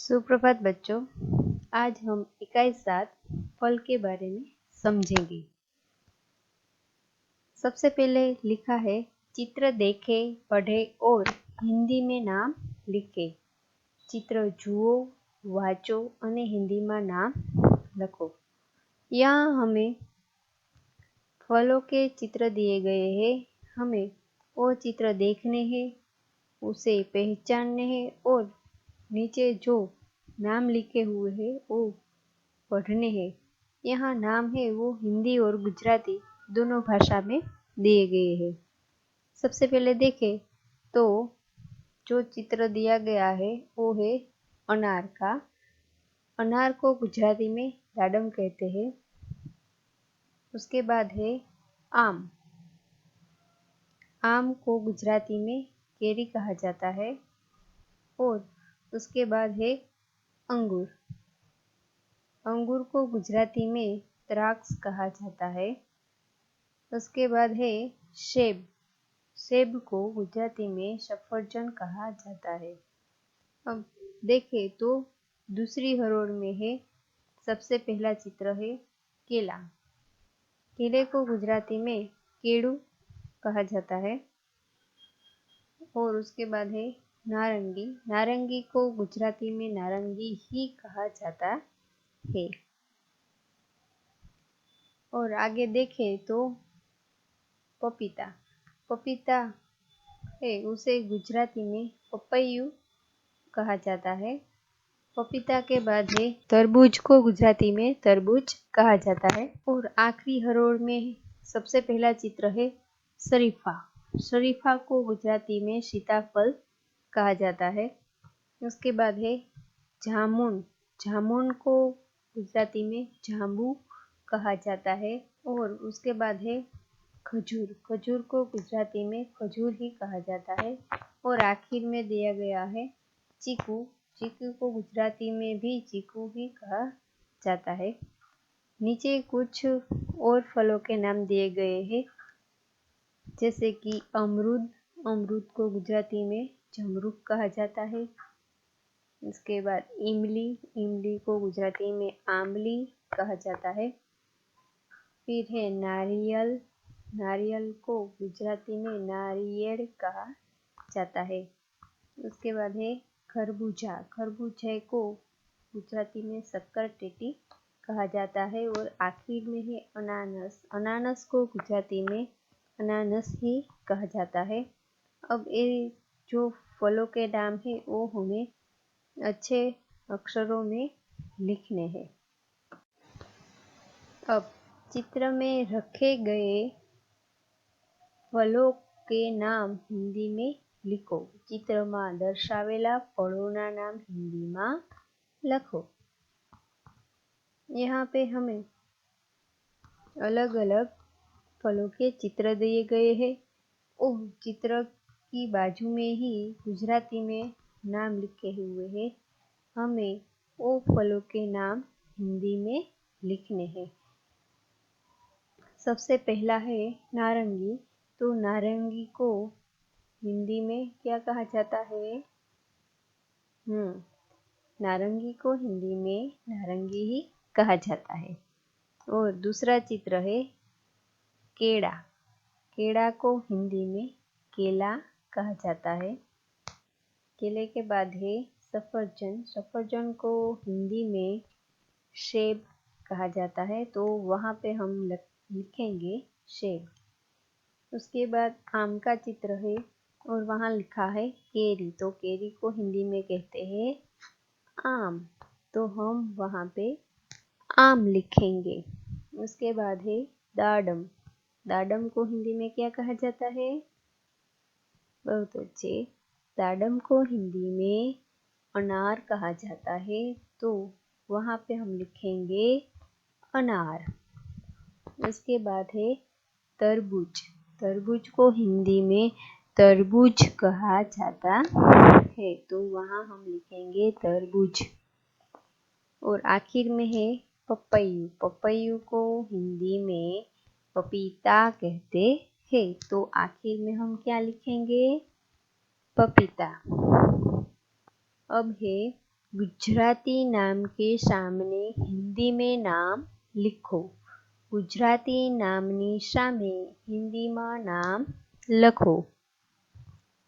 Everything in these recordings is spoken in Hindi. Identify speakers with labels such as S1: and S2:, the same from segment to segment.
S1: सुप्रभात बच्चों। आज हम इकाई 7 फल के बारे में समझेंगे। सबसे पहले लिखा है चित्र देखे, पढ़े और हिंदी में नाम लिखे। चित्र जुओ, वाँचो અને हिंदीમાં नाम लखो। यहाँ हमें फलों के चित्र दिए गए हैं। हमें वो चित्र देखने हैं, उसे पहचानने हैं और नीचे जो नाम लिखे हुए हैं वो पढ़ने हैं। यहाँ नाम है वो हिंदी और गुजराती दोनों भाषा में दिए गए हैं। सबसे पहले देखें तो जो चित्र दिया गया है वो है अनार का। अनार को गुजराती में दाडम कहते हैं। उसके बाद है आम। आम को गुजराती में केरी कहा जाता है। और उसके बाद है अंगूर। अंगूर को गुजराती में द्राक्ष कहा जाता है। उसके बाद है सेब। सेब को गुजराती में सफरजन कहा जाता है। अब देखें तो दूसरी हरोड़ में है सबसे पहला चित्र है केला। केले को गुजराती में केड़ू कहा जाता है। और उसके बाद है नारंगी। नारंगी को गुजराती में नारंगी ही कहा जाता है। और आगे देखें तो पपीता। पपीता है उसे गुजराती में पपैयू कहा जाता है। पपीता के बाद है तरबूज को गुजराती में तरबूज कहा जाता है। और आखिरी हरोड़ में सबसे पहला चित्र है शरीफा। शरीफा को गुजराती में सीताफल कहा जाता है। उसके बाद है जामुन। जामुन को गुजराती में जांबू कहा जाता है। और उसके बाद है खजूर। खजूर को गुजराती में खजूर ही कहा जाता है। और आखिर में दिया गया है चीकू। चीकू को गुजराती में भी चीकू ही कहा जाता है। नीचे कुछ और फलों के नाम दिए गए हैं जैसे कि अमरूद। अमरूद को गुजराती में जमरूक कहा जाता है। इसके बाद इमली। इमली को गुजराती में आंबली कहा जाता है। फिर है नारियल। नारियल को गुजराती में नारिયેળ कहा जाता है। उसके बाद है खरबूजा। खरबूजे को गुजराती में शक्करटेटी कहा जाता है। और आखिर में है अनानस। अनानस को गुजराती में अनानस ही कहा जाता है। अब ये जो फलों के नाम है वो हमें अच्छे अक्षरों में लिखने हैं। अब चित्र में रखे गए फलों के नाम हिंदी में लिखो। चित्રમાં દર્શાવેલા ફળોના નામ हिंदीમાં લખો। यहाँ पे हमें अलग अलग फलों के चित्र दिए गए हैं और चित्र की बाजू में ही गुजराती में नाम लिखे हुए हैं। हमें वो फलों के नाम हिंदी में लिखने हैं। सबसे पहला है नारंगी। तो नारंगी को हिंदी में क्या कहा जाता है? नारंगी को हिंदी में नारंगी ही कहा जाता है। और दूसरा चित्र है केड़ा। केड़ा को हिंदी में केला कहा जाता है। केले के बाद है सफरजन। सफरजन को हिंदी में सेब कहा जाता है। तो वहाँ पे हम लिखेंगे सेब। उसके बाद आम का चित्र है और वहाँ लिखा है केरी। तो केरी को हिंदी में कहते हैं आम। तो हम वहाँ पे आम लिखेंगे। उसके बाद है दाडम। दाडम को हिंदी में क्या कहा जाता है? बहुत अच्छे। दाडम को हिंदी में अनार कहा जाता है। तो वहाँ पे हम लिखेंगे अनार। उसके बाद है तरबूज। तरबूज को हिंदी में तरबूज कहा जाता है। तो वहाँ हम लिखेंगे तरबूज। और आखिर में है पपैयू। पपैयू को हिंदी में पपीता कहते हैं। तो आखिर में हम क्या लिखेंगे? पपीता। अब है गुजराती नाम के सामने हिंदी में नाम लिखो। गुजराती नामनी सामे हिंदी में नाम लखो।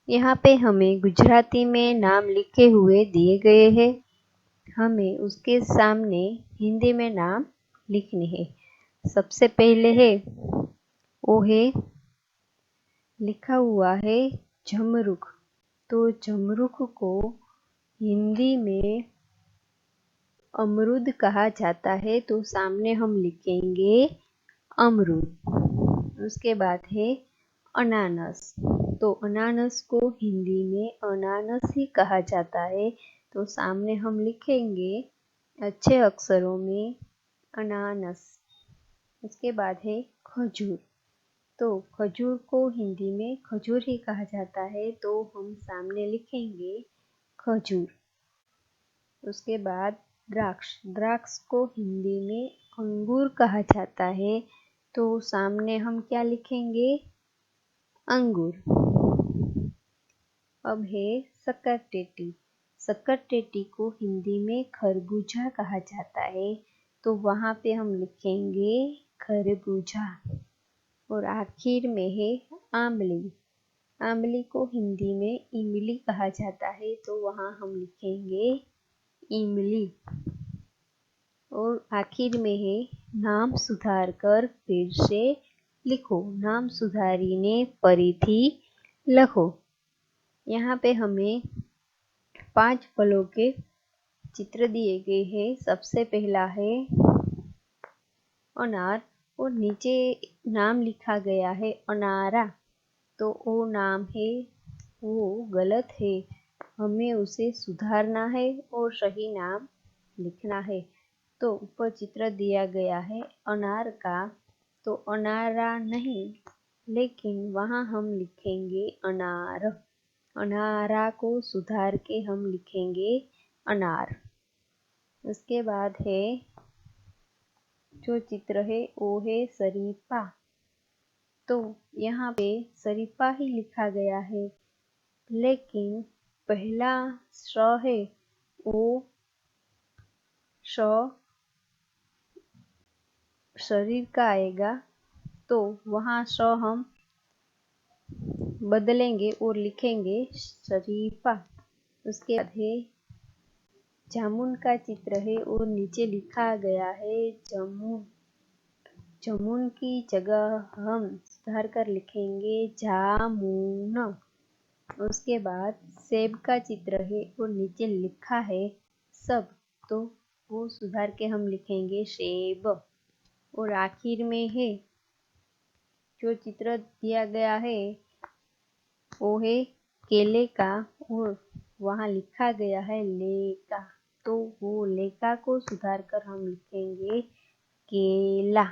S1: यहाँ पे हमें गुजराती में नाम लिखे हुए दिए गए हैं। हमें उसके सामने हिंदी में नाम लिखने हैं। सबसे पहले है वो है लिखा हुआ है जमरुख। तो जमरुख को हिंदी में अमरूद कहा जाता है, तो सामने हम लिखेंगे अमरूद। उसके बाद है अनानस। तो अनानस को हिंदी में अनानस ही कहा जाता है, तो सामने हम लिखेंगे अच्छे अक्षरों में अनानस। उसके बाद है खजूर। तो खजूर को हिंदी में खजूर ही कहा जाता है, तो हम सामने लिखेंगे खजूर। उसके बाद द्राक्ष। द्राक्ष को हिंदी में अंगूर कहा जाता है, तो सामने हम क्या लिखेंगे अंगूर। अब है सकरटेटी। सकरटेटी को हिंदी में खरबूजा कहा जाता है, तो वहाँ पे हम लिखेंगे खरबूजा। और आखिर में है आंवली। आंवली को हिंदी में इमली कहा जाता है, तो वहाँ हम लिखेंगे इमली। और आखिर में है नाम सुधार कर फिर से लिखो। नाम सुधारीने फरीथी लखो। यहाँ पे हमें 5 फलों के चित्र दिए गए हैं। सबसे पहला है अनार और नीचे नाम लिखा गया है अनारा, तो वो नाम है वो गलत है। हमें उसे सुधारना है और सही नाम लिखना है। तो ऊपर चित्र दिया गया है अनार का, तो अनारा नहीं, लेकिन वहाँ हम लिखेंगे अनार। अनारा को सुधार के हम लिखेंगे अनार। उसके बाद है जो चित्र है वो है शरीफा। तो यहाँ पे शरीफा ही लिखा गया है, लेकिन पहला श है वो श शरीर का आएगा, तो वहाँ श हम बदलेंगे और लिखेंगे शरीफा। उसके बाद है जामुन का चित्र है और नीचे लिखा गया है जमुन। जमुन की जगह हम सुधार कर लिखेंगे जामुन। उसके बाद सेब का चित्र है और नीचे लिखा है सब, तो वो सुधार के हम लिखेंगे सेब। और आखिर में है जो चित्र दिया गया है वो है केले का और वहाँ लिखा गया है लेका, तो वो लेका को सुधार कर हम लिखेंगे केला।